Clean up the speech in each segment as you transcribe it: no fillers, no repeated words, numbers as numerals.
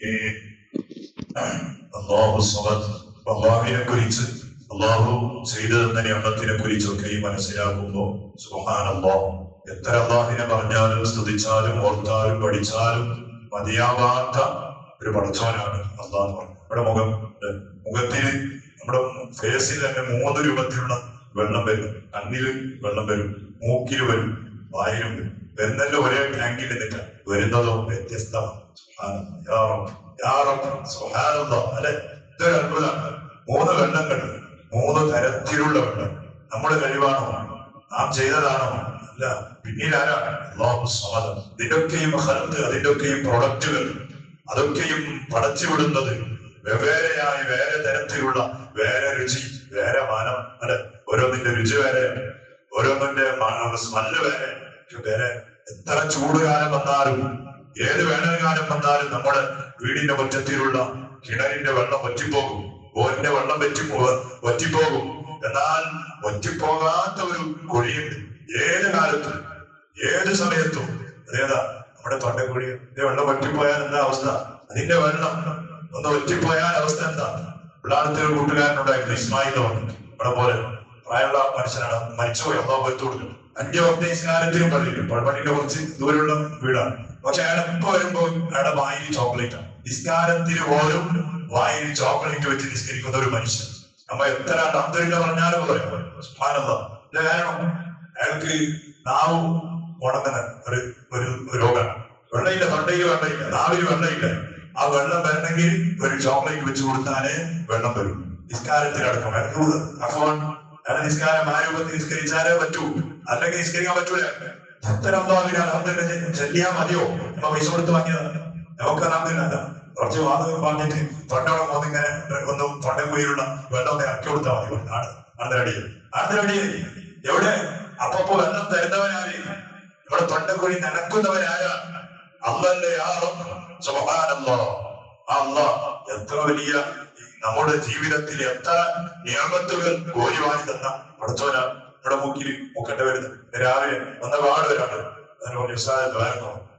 ഈ അള്ളാഹുവിനെ കുറിച്ച് അള്ളാഹു ചെയ്തു തന്ന നിഅമത്തിനെ കുറിച്ചൊക്കെ ഈ മനസ്സിലാക്കുമ്പോൾ സുബ്ഹാനല്ലാഹ്, എത്ര അള്ളാഹിനെ പറഞ്ഞാലും സ്തുതിച്ചാലും ഓർത്താലും പഠിച്ചാലും മതിയാവാത്ത ഒരു പടച്ചവനാണ് അള്ളാഹ്. നമ്മുടെ മുഖത്തിന് നമ്മുടെ ഫേസിൽ തന്നെ 3 രൂപത്തിലുള്ള വെള്ളം വരും. കണ്ണില് വെള്ളം വരും, മൂക്കിൽ വരും, വായിലും വരും. വരുന്നല്ലോ ഒരേ ടാങ്കിൽ നിന്നിട്ട് വരുന്നതോ വ്യത്യസ്തമാണ്. അല്ലെ, ഇതൊരു അത്ഭുതമാണ്. 3 വെള്ളങ്ങൾ, 3 തരത്തിലുള്ള വെള്ളം. നമ്മുടെ കഴിവാണോ? നാം ചെയ്തതാണോ? അല്ല. പിന്നീട് ആരാണ്? അല്ലാഹു സമദ്. ഇതിന്റെയൊക്കെയും ഹൽഖ്, അതിന്റെയൊക്കെയും പ്രൊഡക്റ്റുകൾ, അതൊക്കെയും പടച്ചുവിടുന്നത് വെവ്വേറെയായി, വേറെ തരത്തിലുള്ള, വേറെ രുചി, വേറെ മാനം. അല്ലെ, ഓരോന്നിന്റെ രുചി വേറെ, ഓരോന്നിന്റെ സ്മെല്ല് വേറെ വേറെ. എത്ര ചൂടുകാലം വന്നാലും, ഏത് വേനൽക്കാലം വന്നാലും നമ്മുടെ വീടിന്റെ മുറ്റത്തിലുള്ള കിണറിന്റെ വെള്ളം വറ്റിപ്പോകും, ബോറിന്റെ വെള്ളം വറ്റിപ്പോകും. എന്നാൽ വറ്റിപ്പോകാത്ത ഒരു കുഴിയുണ്ട്. ഏത് കാലത്തും ഏത് സമയത്തും. അതേതാ? നമ്മുടെ തൊണ്ടക്കുഴി. വെള്ളം വറ്റിപ്പോയാൽ എന്താ അവസ്ഥ? അതിന്റെ വെള്ളം ഒന്ന് വറ്റിപ്പോയാൽ അവസ്ഥ എന്താ? പിള്ളാടത്തെ ഒരു കൂട്ടുകാരനുണ്ടായിരുന്നു, ഇസ്മായിൽ പറഞ്ഞു. ഇവിടെ പോലെ പ്രായമുള്ള മനുഷ്യനാണ്, മരിച്ചുപോയി. അള്ളാഹു പുറത്തു കൊടുക്കും. 5 വക്ത നിസ്കാരത്തിനും പള്ളിയിലും, പള്ളിയുടെ കുറച്ച് ദൂരമുള്ള വീടാണ്. പക്ഷെ അയാൾ എപ്പോ വരുമ്പോ അയാളുടെ വായിൽ ചോക്ലേറ്റ് ആണ്. നിസ്കാരത്തിന് പോലും വായിൽ ചോക്ലേറ്റ് വെച്ച് നിസ്കരിക്കുന്ന ഒരു മനുഷ്യൻ. നമ്മ എത്ര അന്തരില്ല പറഞ്ഞാലും പറയാം. കാരണം അയാൾക്ക് നാവ് ഉണങ്ങുന്ന ഒരു രോഗമാണ്. വെള്ളയില്ല, തൊണ്ടയിൽ വെള്ളയില്ല, നാവിൽ വെള്ളയില്ല. ആ വെള്ളം വരണമെങ്കിൽ ഒരു ചോക്ലേറ്റ് വെച്ച് കൊടുത്താലേ വെള്ളം വരും. നിസ്കാരത്തിലടക്കം അയാൾ നിസ്കാരം ആ രൂപത്തിൽ നിസ്കരിച്ചാലേ പറ്റൂ, അല്ലെങ്കിൽ നിസ്കരിക്കാൻ പറ്റൂല. ചെല്ലിയാ മതിയോ? അപ്പൊ പൈസ കൊടുത്ത് വാങ്ങിയതാണ്. നമുക്ക് അലഹംദുലില്ലാ കുറച്ച് വാദം പറഞ്ഞിട്ട് തൊണ്ടോളം പോന്നിങ്ങനെ ഒന്നും തൊണ്ടക്കുഴിയിലുള്ള വെള്ളം ഒന്ന് ഇറക്കി കൊടുത്താൽ മതി. ആണ്ടരടിയായി എവിടെ? അപ്പൊ വെള്ളം തരുന്നവനാര്? ഇവിടെ തൊണ്ടക്കുഴി നനക്കുന്നവനാരാ? അള്ളാന്റെ സുബ്ഹാനല്ലാഹ്. അല്ലാഹ് എത്ര വലിയ, നമ്മുടെ ജീവിതത്തിൽ എത്ര നിയമത്തുകൾ കോരി വാങ്ങി തന്ന പഠിച്ചോനാ. ഇവിടെ മൂക്കട്ടെ വരുന്നത് രാവിലെ വന്ന പാട് വരാണ്.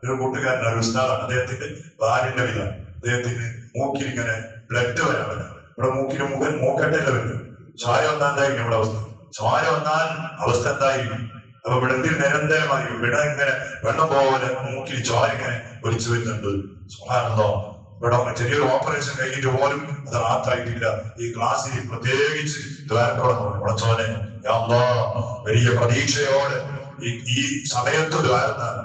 ഒരു കൂട്ടുകാരനാണ്, ഒരു ഉസ്താദാണ്. അദ്ദേഹത്തിന്റെ ഭാര്യന്റെ വില, അദ്ദേഹത്തിന് മൂക്കിൽ ഇങ്ങനെ ബ്ലഡ് വരാണ്. ഇവിടെ മൂക്കട്ടല്ല വരുന്നത്. ചോര വന്നാൽ എന്തായിരിക്കും ഇവിടെ അവസ്ഥ? ചോര വന്നാൽ അവസ്ഥ എന്തായിരിക്കും? അപ്പൊ ബ്ലഡിൽ നിരന്തരമായി ഇവിടെ ഇങ്ങനെ വെള്ളം പോലെ മൂക്കിൽ ചോര ഇങ്ങനെ ഒലിച്ചു വരുന്നുണ്ട്. സുബ്ഹാനല്ലാഹ്. ഇവിടെ ചെറിയൊരു ഓപ്പറേഷൻ കഴിഞ്ഞിട്ട് പോലും അത് റാത്തായിട്ടില്ല. ഈ ക്ലാസ്സിൽ പ്രത്യേകിച്ച് ദ്വാരക്കോളെ വലിയ പ്രതീക്ഷയോടെ ഈ സമയത്ത് ദ്വാരന്നാൽ,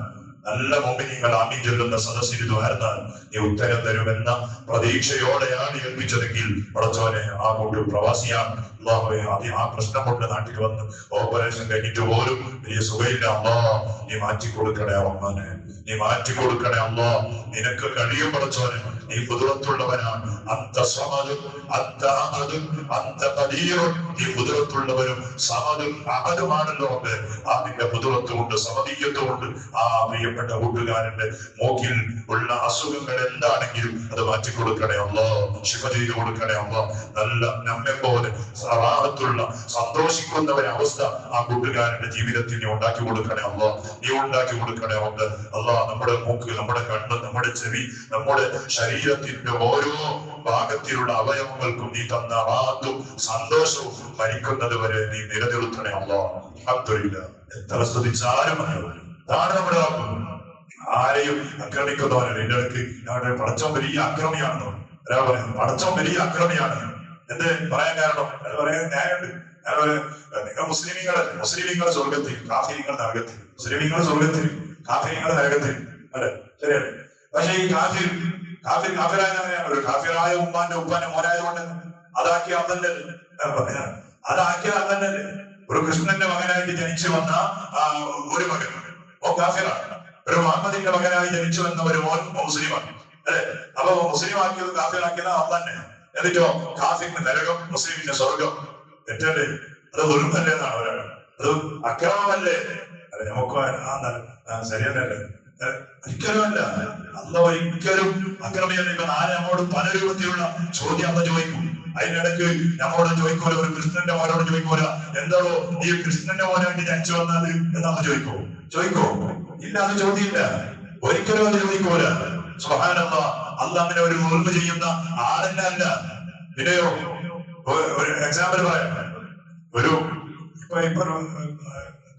നല്ല മുഅ്മിനീങ്ങൾ ആമീൻ ചൊല്ലുന്ന സദസ്സിൽ ദ്വാരന്നാൽ നീ ഉത്തരം തരുമെന്ന പ്രതീക്ഷയോടെയാണ് ഏൽപ്പിച്ചതെങ്കിൽ പടച്ചോനെ, ആ കൂട്ടു പ്രവാസിയാണ്. അള്ളാഹുവേ, ആ പ്രശ്നം കൊണ്ട് നാട്ടിൽ വന്ന് ഓപ്പറേഷൻ കഴിഞ്ഞിട്ട് പോലും വലിയ സുഖമില്ല. അള്ളാഹ് നീ മാറ്റിക്കൊടുക്കണേ റഹ്മാനെ, നീ മാറ്റിക്കൊടുക്കണേ അള്ളാഹ്. നിനക്ക് കഴിയും പടച്ചോനെ, നീ ഖുദ്റത്തുള്ളവനാണ്. അന്ത സമദ്, അന്ത അഹദ്, അന്ത ഖദീർ. നീ ഖുദ്റത്തുള്ളവനും സമദും അഹദുമാണല്ലോ. ആ നിന്റെ ഖുദ്റത്ത് കൊണ്ട്, സമദീയത്ത് കൊണ്ട് ആ പ്രിയപ്പെട്ട കൂട്ടുകാരന്റെ മൂക്കിൽ ഉള്ള അസുഖങ്ങൾ എന്താണെങ്കിലും അത് മാറ്റിക്കൊടുക്കണേ അള്ളാഹ്. ശിഫ ചെയ്ത് കൊടുക്കണേ അള്ളാഹ്. നല്ല നമ്മെ പോലെ റാഹത്തുള്ള, സന്തോഷിക്കുന്ന ഒരവസ്ഥ ആ കൂട്ടുകാരന്റെ ജീവിതത്തിൽ നീ ഉണ്ടാക്കി കൊടുക്കണേ അള്ളാഹ്. നീ ഉണ്ടാക്കി കൊടുക്കണേ അള്ളാഹ്. നമ്മുടെ മൂക്ക്, നമ്മുടെ കണ്ണ്, നമ്മുടെ ചെവി, നമ്മുടെ ശരീരത്തിന്റെ ഓരോ ഭാഗത്തിലുള്ള അവയവങ്ങൾക്കും നീ തന്ന റാഹത്തും സന്തോഷവും മരിക്കുന്നത് വരെ നീ നിലനിർത്തണേ അള്ളാഹ്. അൽഹംദുലില്ലാഹ്. എത്ര സ്തുതിച്ചാലും അതാണ് നമ്മുടെ ആരെയും ആക്രമിക്കുന്നവരല്ല. ഇതിന്റെ ഇടയ്ക്ക് ഞങ്ങളുടെ പടച്ചോൻ വലിയ അക്രമിയാണെന്നോ ഒരാൾ പറയുന്നു. പടച്ചോൻ വലിയ അക്രമിയാണ്. എന്ത് പറയാൻ കാരണം? അത് പറയാൻ ന്യായമുണ്ട്. നിങ്ങൾ മുസ്ലിമീങ്ങൾ സ്വർഗത്തിൽ, കാഫിരിങ്ങൾ നരകത്തിൽ. മുസ്ലിമീങ്ങൾ സ്വർഗത്തിൽ, കാഫിരിങ്ങൾ നരകത്തിൽ. അല്ലെ, ശരിയല്ലേ? പക്ഷെ ഈ കാഫിറായ ഒരു കാഫിറായ ഉമ്മാന്റെ മോനായതുകൊണ്ട് അതാക്കിയ അന്നല്ലേ ഒരു കൃഷ്ണന്റെ മകനായിട്ട് ജനിച്ചു വന്ന ഒരു മകൻ ഓ കാഫിറാണ്. ഒരു മുഹമ്മദിന്റെ മകനായി ജനിച്ചു വന്ന ഒരു മോൻ മുസ്ലിമാണ്. അല്ലെ? അപ്പൊ മുസ്ലിം ആക്കിയത്, കാഫിറാക്കിയത് അള്ളാന്നെ. എന്നിട്ടോ കാഫിറിന് നരകം, മുസ്ലിമിന്റെ സ്വർഗം. തെറ്റല്ലേ? അത് ദുൽമല്ലേ എന്നാണ് ഒരാൾ. അത് അക്രമമല്ലേ? അല്ലെ? നമുക്ക് ശരിയല്ലേ? ഒരിക്കലുമല്ല. അല്ല, ഒരിക്കലും അക്രമിയല്ല. ഇപ്പൊ നാളെ നമ്മോട് പല രൂപത്തിലുള്ള ചോദ്യം അന്ന് ചോദിക്കും. അതിനിടയ്ക്ക് നമ്മോട് ചോദിക്കൂല, ഒരു കൃഷ്ണന്റെ മോനോട് ചോദിക്കൂല, എന്താണോ ഈ കൃഷ്ണന്റെ മോനായിട്ട് ജനിച്ചു വന്നത് എന്നൊന്ന് ചോദിക്കോ? ഇല്ല, അത് ചോദ്യമില്ല. ഒരിക്കലും അത് ചോദിക്കൂല. സുബ്ഹാനല്ലാഹ്. അല്ല അങ്ങനെ ഒരു ഉൾമ ചെയ്യുന്ന ആളെന്നെ അല്ല. പിന്നെയോ ഒരു എക്സാമ്പിൾ പറയാം. ഒരു ഇപ്പൊ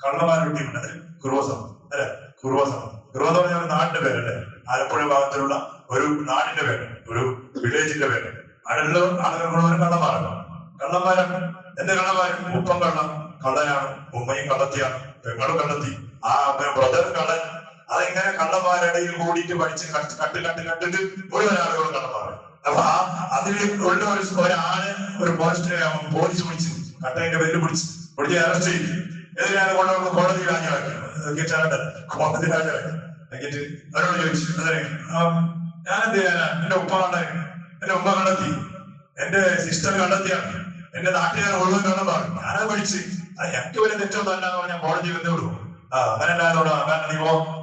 കള്ളമാരുണ്ട് കുറുവസം അല്ലെ, കുറുവസം എന്ന് പറഞ്ഞ ഒരു നാടിന്റെ പേരല്ലേ, ആലപ്പുഴ ഭാഗത്തിലുള്ള ഒരു നാടിന്റെ പേര്, ഒരു വില്ലേജിന്റെ പേര്. അടുത്ത ആളുകൾ മുഴുവൻ കള്ളന്മാരാണ്. കള്ളന്മാരാണ്. എന്റെ കള്ളന്മാരും ഉപ്പം കള്ളം കള്ളനാണ്, ഉമ്മയും കള്ളത്തിയാണ്, പെങ്ങളും കള്ളത്തി, ആ ബ്രദർ കള്ളൻ. അതെങ്ങനെ കള്ളന്മാരിടയിൽ കൂടിയിട്ട് പഠിച്ച് കണ്ടിട്ട് മുഴുവൻ ആളുകൾ കള്ളന്മാരാണ്. അപ്പൊ അതിൽ ഉള്ള ഒരാള് ഒരു പോലീസ് പിടിച്ച് കട്ടതിന്റെ പേര് പിടിച്ച് അറസ്റ്റ് ചെയ്തു. എതിരാണ് കൊണ്ടുവന്ന് കോടതി രാജാവാക്കി, കോടതി രാജാവാക്കി. അവരോട് ചോദിച്ചു, ഞാനെന്ത് ചെയ്യാനാ, എന്റെ ഉപ്പ കണ്ടായിരുന്നു, എന്റെ ഉമ്മ കണ്ടെത്തി, എന്റെ സിസ്റ്റർ കണ്ടെത്തിയാണ്, എന്റെ നാട്ടുകാർ മുഴുവൻ കണ്ടെത്താണ്, ഞാനത് പഠിച്ച് ഞങ്ങൾക്ക് വരെ തെറ്റൊന്നും അല്ലാന്ന് പറഞ്ഞാൽ കോടതി വെറുതെ വിടും. അങ്ങനെ അല്ലാതോടാ, കാരണം നീ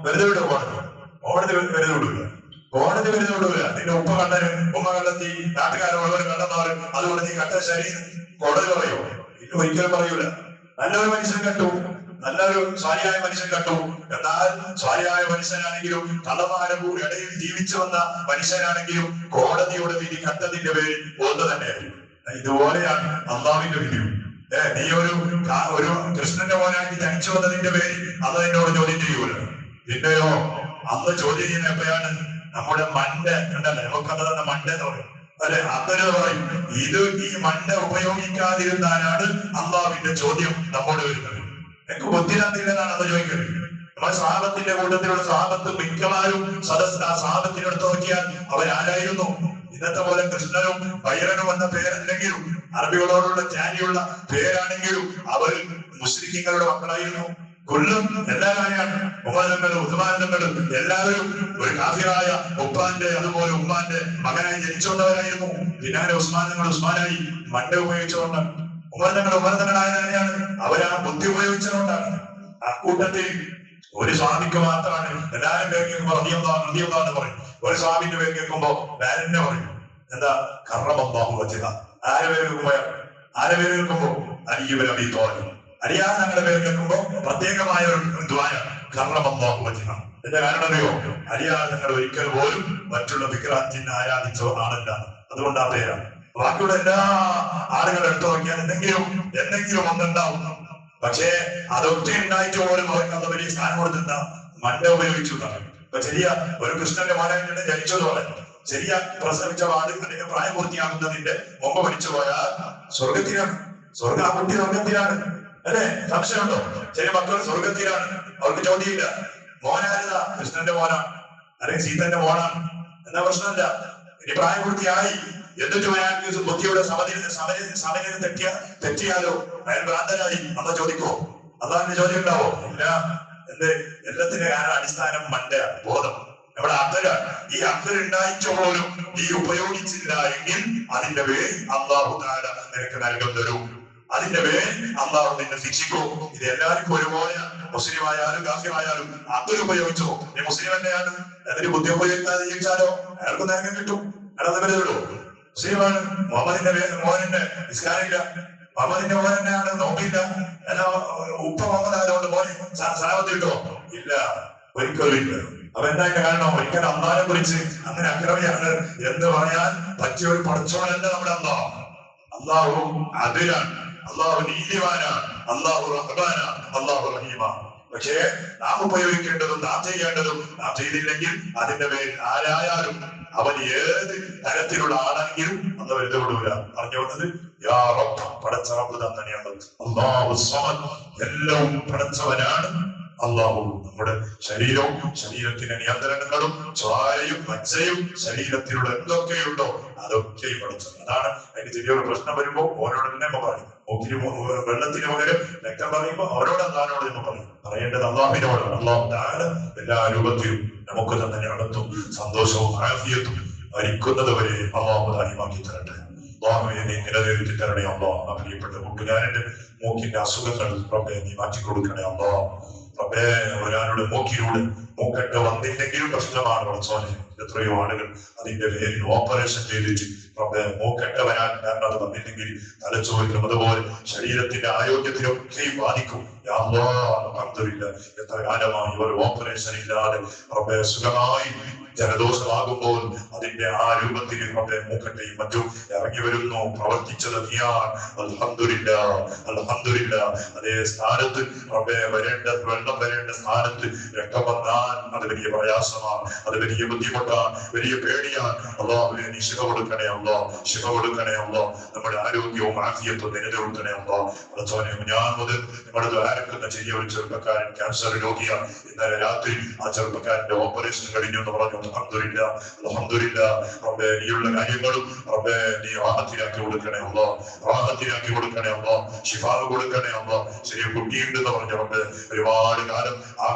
വെറുതെ വിടും, കോടതി വെറുതെ വിടൂല, കോടതി വെറുതെ വിടൂല. നിന്റെ ഉപ്പ കണ്ടന്, ഉമ്മ കണ്ടെത്തി, നാട്ടുകാരെ മുഴുവൻ കണ്ടെന്നാറ്, അതുകൊണ്ട് നീ കണ്ട ശരി കോടതി പറയോ? ഇല്ല, ഒരിക്കലും പറയൂല. നല്ലൊരു മനുഷ്യൻ കണ്ടു, നല്ലൊരു സ്വാരിയായ മനുഷ്യൻ കണ്ടു. എന്നാൽ സ്വാരിയായ മനുഷ്യനാണെങ്കിലും കള്ളന്മാരും ഇടയിൽ ജീവിച്ചു വന്ന മനുഷ്യനാണെങ്കിലും കോടതിയുടെ വിധി കണ്ടതിന്റെ പേരിൽ ഒന്ന് തന്നെയായിരിക്കും. ഇതുപോലെയാണ് അള്ളാഹുവിന്റെ വിധിയും. നീ ഒരു കൃഷ്ണന്റെ മോനായിട്ട് ജനിച്ചു വന്നതിന്റെ പേരിൽ അത് എന്നോട് ചോദ്യം ചെയ്യൂല. പിന്നെയോ അന്ന് ചോദ്യം ചെയ്യുന്ന എപ്പോഴാണ്? നമ്മുടെ മണ്ണ് ഉണ്ടല്ലേ, നമുക്കത് തന്നെ മണ്ണ് എന്ന് പറയും അല്ലെ, അങ്ങനെ പറയും. ഇത് ഈ മണ്ണ് ഉപയോഗിക്കാതിരുന്നാലാണ് അള്ളാഹുവിന്റെ ചോദ്യം നമ്മോട് വരുന്നത്. എനിക്ക് ബുദ്ധിരാത്തില്ലെന്നാണ് അത് ചോദിക്കുന്നത്. നമ്മുടെ സഹാബത്തിന്റെ കൂട്ടത്തിലുള്ള സഹാബത്ത് മിക്കവാറും സഹാബത്തിനടുത്ത് നോക്കിയാൽ അവരാരായിരുന്നു? ഇന്നത്തെ പോലെ കൃഷ്ണനും ബൈരനും എന്ന പേരല്ലെങ്കിലും, അറബികളോടുള്ള ജാനിയുള്ള പേരാണെങ്കിലും അവർ മുസ്ലിങ്ങളുടെ മക്കളായിരുന്നു. കൊല്ലും എല്ലാവരെയാണ് ഉപമാനങ്ങളും ഉദ്മാനങ്ങളും എല്ലാവരും ഒരു കാഫിറായ ഉപ്പാന്റെ അതുപോലെ ഉമ്മാന്റെ മകനായി ജനിച്ചുകൊണ്ടവരായിരുന്നു. പിന്നെ ഉസ്മാനായി മണ്ണ് ഉപയോഗിച്ചുകൊണ്ട് ഉപകരണങ്ങളായതാണ്. അവരാ ബുദ്ധി ഉപയോഗിച്ചുകൊണ്ടാണ്. അക്കൂട്ടത്തിൽ ഒരു സ്വാമിക്ക് മാത്രമാണ് എല്ലാവരും പേര് കേൾക്കുമ്പോ റളിയല്ലാഹു പറയും. ഒരു സ്വാമിന്റെ പേര് കേൾക്കുമ്പോ വേറെ പറയും. എന്താ? കറമല്ലാഹു വജ്ഹ. ആരെ പേര് കേൾക്കുമ്പോ അലി ഇബ്നു അബീ ത്വാലിബ്. അലിയാർ ഞങ്ങളുടെ പേര് കേൾക്കുമ്പോ പ്രത്യേകമായ ഒരു ദ്വായ കറമല്ലാഹു വജ്ഹ. എന്റെ കാരണം അറിയോ? അലിയാർ ഞങ്ങൾ ഒരിക്കൽ പോലും മറ്റുള്ള വിക്രാന്തിനെ ആരാധിച്ച ആളല്ല. അതുകൊണ്ട് ആ പേരാണ്. ബാക്കിയുള്ള എല്ലാ ആളുകൾ എടുത്തു നോക്കിയാൽ എന്തെങ്കിലും ഒന്നുണ്ടാവും. പക്ഷേ അതൊക്കെ ഉണ്ടായിട്ട് പോലും അവർക്ക് അത് വലിയ സ്ഥാനം കൊടുത്തില്ല. മണ്ണ് ഉപയോഗിച്ചു. ഇപ്പൊ ചെറിയ ഒരു കൃഷ്ണന്റെ മോനായിട്ട് ജനിച്ചതുപോലെ ചെറിയ പ്രസവിച്ച പാട് അല്ലെങ്കിൽ പ്രായപൂർത്തിയാകുന്നതിന്റെ മുമ്പ് മരിച്ചു പോയാൽ സ്വർഗത്തിലാണ്. ആ കുട്ടി സ്വർഗത്തിലാണ് അല്ലെ? സംശയമുണ്ടോ? ചെറിയ മക്കൾ സ്വർഗത്തിലാണ്. അവർക്ക് ചോദ്യമില്ല. മോനാരതാ? കൃഷ്ണന്റെ മോനാണ് അല്ലെങ്കിൽ സീതന്റെ മോനാണ് എന്നാ പ്രശ്നമില്ല. ഇനി പ്രായപൂർത്തിയായി എന്നിട്ടും അയാൾക്ക് ബുദ്ധിയുടെ സമനില തെറ്റിയാലോ അയാൾ ഭ്രാന്തനായി അന്ന് ചോദിക്കോ? അതാണ് ചോദ്യം ഉണ്ടാവോ? ഇല്ല. എല്ലാത്തിന്റെ കാരണം അടിസ്ഥാനം മണ്ടയാണ്, ബോധം. നമ്മുടെ അക്കലാണ്. ഈ അക്കലുണ്ടായിട്ട് പോലും നീ ഉപയോഗിച്ചില്ല എങ്കിൽ അതിന്റെ പേര് അല്ലാഹു തആല നിനക്ക് നൽകുന്നൊരു, അതിന്റെ പേര് അല്ലാഹു നിന്നെ ശിക്ഷിക്കും. ഇത് എല്ലാവർക്കും ഒരുപോലെയാണ്. മുസ്ലിം ആയാലും കാഫിറായാലും അക്കൽ ഉപയോഗിച്ചോ, നീ മുസ്ലിം തന്നെയാണ്, അതിന് ബുദ്ധി ഉപയോഗിക്കാതെ ജീവിച്ചാലോ അയാൾക്ക് നരകം കിട്ടും. അയാളത് വരുന്നുള്ളൂ. മുസ്ലിമാണ്. മുഹമ്മദിന്റെ മോനെ നിസ്കാരമില്ല, മുഹമ്മദിന്റെ മോൻ തന്നെയാണ്, നോക്കിയില്ല. എന്നാ ഉപ്പ മുഹമ്മദ് ആയതുകൊണ്ട് മോനെ സലാമത്ത് കിട്ടോ? ഇല്ല, ഒരിക്കലും ഇല്ല. അപ്പൊ എന്താ അതിന്റെ കാരണം? ഒരിക്കലും അള്ളാഹിനെ കുറിച്ച് അങ്ങനെ അക്രമിയാണ് എന്ന് പറയാൻ പറ്റിയ ഒരു പടച്ചോനല്ല നമ്മുടെ അള്ളാഹ്. അള്ളാഹു അതിലാണ്, അള്ളാഹു നീതിമാനാണ്, അള്ളാഹു റഹ്മാനാണ്, അള്ളാഹു റഹീമാണ്. പക്ഷേ നാം ഉപയോഗിക്കേണ്ടതും നാം ചെയ്യേണ്ടതും നാം ചെയ്തില്ലെങ്കിൽ അതിന്റെ പേരിൽ ആരായാലും അവൻ ഏത് തരത്തിലുള്ള ആളാണെങ്കിലും അന്ന് വെറുതെ അറിഞ്ഞുകൊണ്ടത് പടച്ച റബ്ബ് തന്നെയാണ്. അല്ലാഹു സമദ്, എല്ലാം പടച്ചവനാണ് അല്ലാഹു. നമ്മുടെ ശരീരവും ശരീരത്തിന്റെ നിയന്ത്രണങ്ങളും സ്വാരയും മജ്ജയും ശരീരത്തിലുള്ള എന്തൊക്കെയുണ്ടോ അതൊക്കെയും പഠിച്ചത്. അതാണ് അതിന് ചെറിയൊരു പ്രശ്നം വരുമ്പോ ഓരോട് തന്നെ പറയും. വെള്ളത്തിന് പകരം രക്തം പറയുമ്പോ അവരോട് അള്ളാഹിനോട് നമ്മൾ പറയേണ്ടത് അള്ളാഹിനോടാണ്. അള്ളാഹു തആല എല്ലാ രൂപത്തിലും നമുക്ക് തന്നെ നടത്തും സന്തോഷവും ആഫിയത്തും മരിക്കുന്നത് വരെ അള്ളാഹു താലിമാക്കി തരട്ടെ. അള്ളാഹുവേ നീ നിലനിർത്തി തരണേ അള്ളാഹ്. ആ പ്രിയപ്പെട്ട കൂട്ടുകാരന്റെ മൂക്കിന്റെ അസുഖങ്ങൾ റബ്ബേ നീ മാറ്റിക്കൊടുക്കണേ അള്ളാഹ്. റബ്ബേ ഒരാളുടെ മൂക്കട്ട് വന്നില്ലെങ്കിലും പ്രശ്നമാണ് പഠിച്ചോനെ. എത്രയോ ആളുകൾ അതിന്റെ പേരിൽ ഓപ്പറേഷൻ ചെയ്തിട്ട് റബ്ബേ മൂക്കട്ട് വരാൻ കാരണം അത് വന്നില്ലെങ്കിൽ തലച്ചോറിലും അതുപോലെ ശരീരത്തിന്റെ ആരോഗ്യത്തിലൊക്കെയും ബാധിക്കും. അൽഹംദുലില്ലാഹ് എത്ര കാലമായി ഒരു ഓപ്പറേഷൻ ഇല്ലാതെ റബ്ബേ സുഖമായി ജലദോഷമാകുമ്പോൾ അതിന്റെ ആ രൂപത്തിൽ നമ്മുടെ മൂക്കട്ടയും മറ്റും ഇറങ്ങി വരുന്നു. പ്രവർത്തിച്ചത് നീയാണ്. അൽഹംദുലില്ലാ, അൽഹംദുലില്ലാ. അതേ സ്ഥാനത്ത് വരേണ്ട വെള്ളം വരേണ്ട സ്ഥാനത്ത് രക്തം വന്നാൽ അത് വലിയ പ്രയാസമാണ്, അത് വലിയ ബുദ്ധിമുട്ടാണ്, വലിയ പേടിയാണ്. അള്ളാഹുവേ നീ ശിഫ കൊടുക്കണേ അല്ലാ, ശിഫ കൊടുക്കണേ അല്ലാ. നമ്മുടെ ആരോഗ്യവും ആഫിയത്തും നിലനിർത്തണേ അല്ലാ. ഞാൻ മുതൽ നമ്മുടെ ദ്വാരക്കുന്ന ചെറിയ ഒരു ചെറുപ്പക്കാരൻ ക്യാൻസർ രോഗിയാണ്. ഇന്നലെ രാത്രി ആ ചെറുപ്പക്കാരന്റെ ഓപ്പറേഷൻ കഴിഞ്ഞു എന്ന് പറഞ്ഞു. അൽഹംദുലില്ലാ, അൽഹംദുലില്ലാ. റബ്ബേ നീയുള്ള കാര്യങ്ങളും റബ്ബേ നീ റാഹത്തിലാക്കി കൊടുക്കണേ അല്ലാ, റാഹത്തിലാക്കി കൊടുക്കണേ അല്ലാ, ശിഫാവ് കൊടുക്കണേ അല്ലാ. ചെറിയ കുട്ടിയുണ്ടെന്ന് പറഞ്ഞു. റബ്ബേ ഒരുപാട് കാലം ആ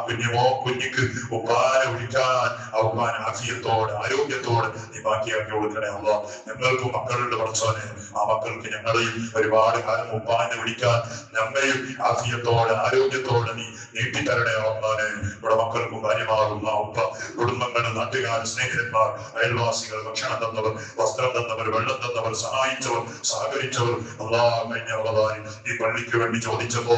കുഞ്ഞിക്ക് ഉപ്പാനെ വിളിക്കാൻ ആ ഉപ്പാൻ ആഫിയത്തോടെ ആരോഗ്യത്തോടെ നീ ബാക്കിയാക്കി കൊടുക്കണേ അല്ലാ. ഞങ്ങൾക്ക് മക്കളുടെ പഠിച്ചോനെ, ആ മക്കൾക്ക് ഞങ്ങളെയും ഒരുപാട് കാലം ഉപ്പാനെ വിളിക്കാൻ ഞങ്ങളെയും ആഫിയത്തോടെ ആരോഗ്യത്തോടെ നീ നീട്ടിത്തരണേ അള്ളാനെ. ഇവിടെ മക്കൾക്കും ഭാര്യമാകുന്ന ഉപ്പ, കുടുംബങ്ങൾ, നാട്ടുകാർ, സ്നേഹിതന്മാർ, അയൽവാസികൾ, ഭക്ഷണം തന്നവർ, വസ്ത്രം തന്നവർ, വെള്ളം തന്നവർ, സഹായിച്ചവർ, സഹകരിച്ചവർ അള്ളാ, കഴിഞ്ഞ റമദാനിൽ ഈ പള്ളിക്ക് വേണ്ടി ചോദിച്ചപ്പോ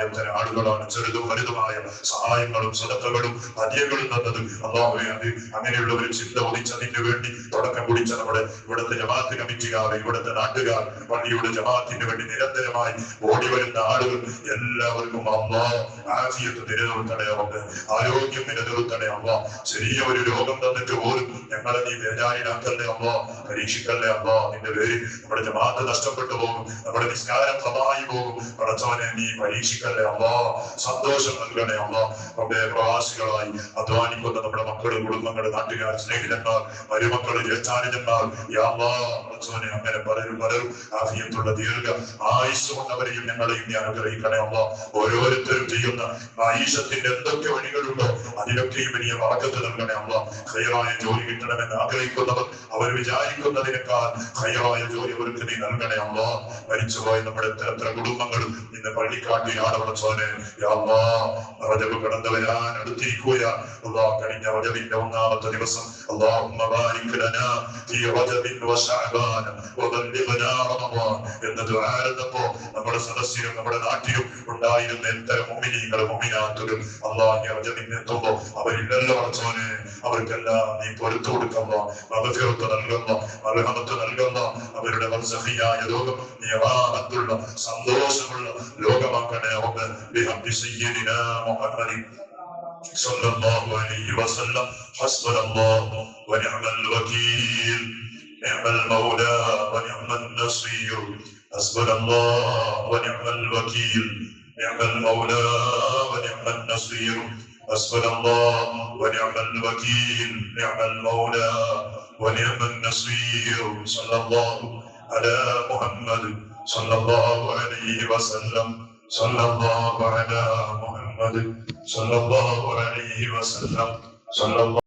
എത്ര ആളുകളാണ് ചെറുതും വലുതുമായ സഹായങ്ങളും സദഖകളും ഹദിയകളും തന്നത്. അള്ളാഹുവേ അത് അങ്ങനെയുള്ള ഒരു ചിന്ത ഉദിച്ചതിന് വേണ്ടി തുടക്കം കുടിച്ച നമ്മുടെ ഇവിടുത്തെ ജമാഅത്ത് കമ്മിറ്റിക്കാർ, ഇവിടുത്തെ നാട്ടുകാർ, പള്ളിയുടെ ജമാഅത്തിന് വേണ്ടി നിരന്തരമായി ഓടി വരുന്ന ആളുകൾ എല്ലാവർക്കും അല്ലാഹ് ആഫിയത്ത് നിലനിർത്തണേ അല്ലാഹ്, ആരോഗ്യം നിലനിർത്തണേ അല്ലാഹ്. ചെറിയ ഒരു രോഗം തന്നിട്ട് പോലും ഞങ്ങളെ നീ ബേജാരിലാക്കല്ലേ അല്ലാഹ്, പരീക്ഷിക്കല്ലേ അല്ലാഹ്. നിന്റെ പേര് നമ്മുടെ ജമാഅത്ത് നഷ്ടപ്പെട്ടു പോകും, നമ്മുടെ നിസ്കാരം സമായി പോകും. പടച്ചവനെ നീ പരീക്ഷിക്കല്ലേ അല്ലാഹ്, സന്തോഷം നൽകണേ അല്ലാഹ്. റബ്ബേ പ്രവാസികളായി അധ്വാനിക്കുന്ന നമ്മുടെ മക്കള്, കുടുംബങ്ങള്, നാട്ടുകാർ, സ്നേഹിതന്മാർ, മരുമക്കള്, ജ്യേഷ്ഠാനുജന്മാർ യാ അല്ലാഹ്, പടച്ചവനെ അങ്ങനെ പലരും ആഫിയത്തുള്ള ദീർഘ ആയുസ് കൊണ്ടവരെയും ഞങ്ങളെയും നീ അനുഗ്രഹിക്കണേ അല്ലാഹ്. ഓരോരുത്തരും ചെയ്യുന്ന ആയുഷത്തിന്റെ എന്തൊക്കെ വഴികളുണ്ടോ അതിലൊക്കെയും വലിയ ബറക്കത്ത് നൽകണേ അല്ലാഹ്. ഖൈറായ ജോലി കിട്ടണമെന്ന് ആഗ്രഹിക്കുന്നവർ അവർ വിചാരിക്കുന്നതിനേക്കാൾ ഖൈറായ ജോലി അവർക്ക് നീ നൽകണേ അല്ലാഹ്. മരിച്ചുപോയ നമ്മുടെ എത്ര കുടുംബങ്ങളും ഇന്ന് പള്ളിക്കാട്ടിലാണ് പടച്ചോനെ യാ അല്ലാഹ്. റജബ് കടന്നു വരാൻ അടുത്തിരിക്കുകയാണ് അല്ലാഹ്. കഴിഞ്ഞ റജബിന്റെ ഒന്നാമത്തെ ദിവസം اللهم بارك لنا في رجب وشعبان وبلغنا رمضان എന്ന ദുആ നടന്നപ്പോ നമ്മുടെ സദസ്സിലും നമ്മുടെ നാട്ടിലും ഉണ്ടായിരുന്ന എത്ര മുഅ്മിനീങ്ങളും മുഅ്മിനാത്തുകളും അല്ലാഹു റജബിനെ എത്തുമ്പോ അവരില്ലല്ലോ പടച്ചോനെ, അവർക്കെല്ലാം നീ പൊരുത്തു കൊടുക്കല്ല, മഗ്ഫിറത്ത് നൽകല്ല, മർഹമത്ത് നൽകല്ല. അവരുടെ ബർസഖിയായ ലോകം നീ റാഹത്തുള്ള സന്തോഷമുള്ള ലോകമാക്കണേ റബ്ബ്. ബിഹബ്ബി സയ്യിദിനാ മുഹമ്മദ് صلى الله عليه وسلم. حسبنا الله ونعم الوكيل، نعم المولى ونعم النصير. حسبنا الله ونعم الوكيل، نعم المولى ونعم النصير. حسبنا الله ونعم الوكيل، نعم المولى ونعم النصير. صلى الله على محمد صلى الله عليه وسلم. صلى الله على محمد صلى الله عليه وسلم. صلى الله